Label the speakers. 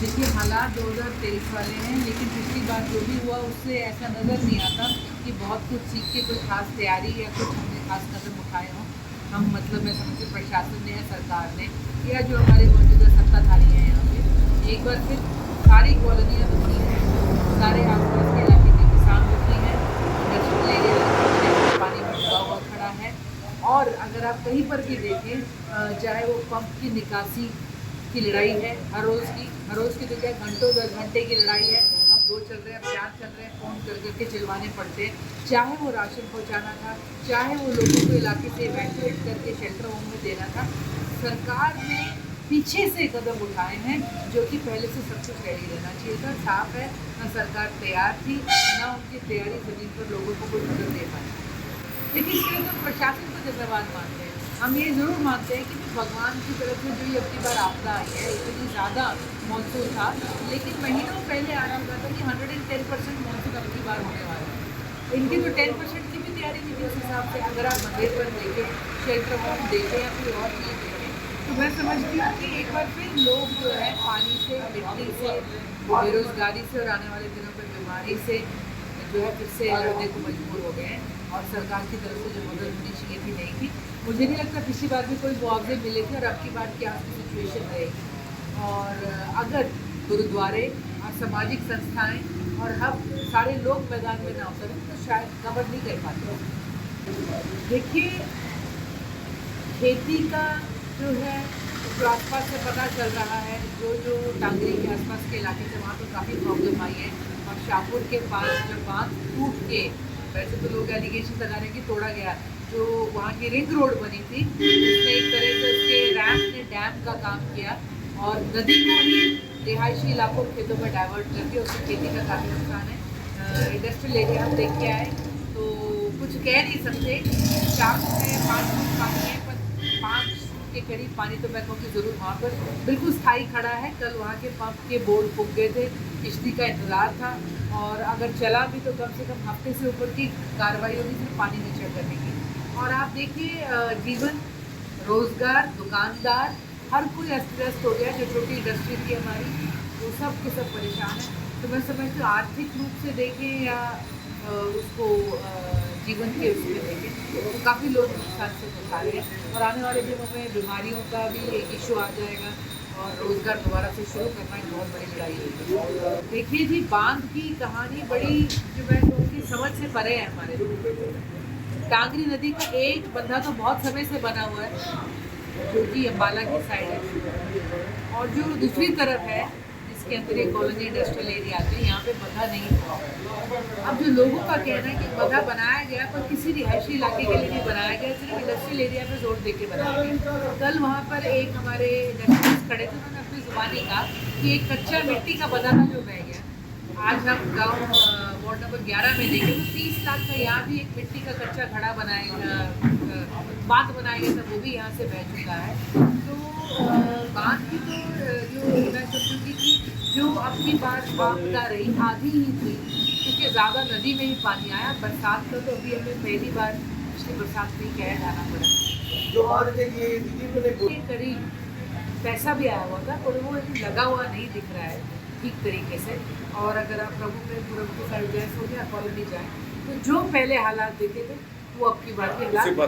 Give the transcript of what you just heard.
Speaker 1: देखिए हालात 2023 वाले हैं, लेकिन पिछली बार जो भी हुआ उससे ऐसा नज़र नहीं आता कि बहुत कुछ सीख के कोई खास तैयारी या कुछ हमने खास कदम उठाए हों। हम मतलब मैं समझती प्रशासन ने या सरकार ने या जो हमारे मौजूदा सत्ताधारी हैं यहाँ पे एक बार फिर सारी कॉलोनियाँ दुखी हैं, सारे आसपास के इलाके के किसान दुखी हैं, इंडस्ट्रियल एरिया पानी में डूबा हुआ खड़ा है। और अगर आप कहीं पर भी देखें चाहे वो पंप की निकासी की लड़ाई है हर रोज़ की जगह घंटों 10 घंटे की लड़ाई है। अब 2 चल रहे हैं, अब 4 चल रहे हैं, फ़ोन कर करके चिलवाने पड़ते हैं। चाहे वो राशन पहुंचाना था, चाहे वो लोगों को इलाके से इवैक्यूएट करके शेल्टर होम में देना था, सरकार ने पीछे से कदम उठाए हैं जो कि पहले से सब कुछ रेडी रहना चाहिए था। साफ है ना सरकार तैयार थी, ना उनकी तैयारी ज़मीन पर लोगों को कोई मदद दे पाई। लेकिन इसके लिए तो प्रशासन को जिम्मेवार मानते हैं। हम ये ज़रूर मानते हैं कि भगवान की तरफ से जो ये अपनी बार आपदा आई है, इतनी ज़्यादा मानसून था, लेकिन महीनों पहले आ चुका था कि 110% मानसून अपनी बार होने वाला है। इनकी तो 10% की भी तैयारी नहीं थी उस हिसाब से। अगर आप मंदिर देखें, शेल्टर होम देखें या कोई और चीज़ देखें, तो मैं समझती हूँ कि एक बार फिर लोग जो है पानी से, मिट्टी से, बेरोज़गारी से और आने वाले दिनों में बीमारी से जो है फिर से लड़ने को मजबूर हो गए हैं। और सरकार की तरफ से जो मदद होनी चाहिए थी नहीं थी। मुझे नहीं लगता पिछली बार भी कोई मुआवजे मिले थे और अब की बार क्या सिचुएशन रहेगी। और अगर गुरुद्वारे और सामाजिक संस्थाएं और हम सारे लोग मैदान में ना उतरें तो शायद कवर नहीं कर पाते। देखिए खेती का जो है जो आसपास से पता चल रहा है, जो टांगरी के आसपास के इलाके से वहाँ तो काफ़ी प्रॉब्लम आई है। और शाहपुर के पास जब बांध टूट के, वैसे तो लोग एलिगेशन लगा रहे हैं कि तोड़ा गया, जो वहाँ की रिंग रोड बनी थी उसने एक तरह से उसके रैम्प ने डैम का काम किया और नदी को ही रिहायशी इलाकों खेतों में डाइवर्ट करके उससे खेती का काफ़ी नुकसान है। इंडस्ट्रियल एरिया हम देख के आए तो कुछ कह नहीं सकते। 4 फुट है, 5 फुट पानी है, पर 5 के करीब पानी तो मैं कहूँगी ज़रूर वहाँ पर बिल्कुल स्थायी खड़ा है। कल वहाँ के पंप के बोर्ड फूक गए थे, किश्ती का इंतज़ार था और अगर चला भी तो कम से कम हफ्ते से ऊपर की कार्रवाई होगी सिर्फ पानी नीचे करने की। और आप देखिए जीवन, रोज़गार, दुकानदार हर कोई अस्त व्यस्त हो गया। जो छोटी इंडस्ट्री थी हमारी वो सब के सब परेशान है। तो मैं समझती हूँ आर्थिक रूप से देखें या उसको जीवन के उसमें देखें तो काफ़ी लोग नुकसान से उठा रहे हैं। और आने वाले दिनों में बीमारियों का भी एक इशू आ जाएगा और रोज़गार दोबारा से शुरू करना एक बहुत बड़ी लड़ाई होगी। देखिए जी, बांध की कहानी बड़ी जो मैं कहूँगी समझ से परे है हमारे। टांगरी नदी का एक बंधा तो बहुत समय से बना हुआ है जो कि अम्बाला की साइड है, और जो दूसरी तरफ है जिसके अंदर एक कॉलोनी इंडस्ट्रियल एरिया आती है, यहाँ पे बंधा नहीं था। अब जो लोगों का कहना है कि बंधा बनाया गया पर किसी रिहायशी इलाके के लिए नहीं बनाया गया, सिर्फ इंडस्ट्रियल एरिया पे जोर दे के बनाया गया। कल वहाँ पर एक हमारे इंडस्ट्रियलिस्ट खड़े थे, उन्होंने अपनी जुबानी कहा कि एक कच्चा मिट्टी का बंधा जो बह गया। आज हम गाँव वार्ड नंबर 11 में देखें तो 30 लाख का यहाँ भी एक मिट्टी का कच्चा घड़ा बांध बनाया गया था, वो भी यहाँ से बह चुका है। तो बांध की तो जो मैं समझूंगी कि जो अपनी बात आपदा रही आधी ही थी, क्योंकि ज़्यादा नदी में ही पानी आया। बरसात का तो अभी हमें पहली बार पिछली बरसात में ही कह जाना पड़ा। करीब पैसा भी आया हुआ था और वो लगा हुआ नहीं दिख रहा है ठीक तरीके से। और अगर आप प्रभुपुरम की साइड जाए, सोनिया कॉलोनी जाए, तो जो पहले हालात देखे थे वो अब की बात के हालात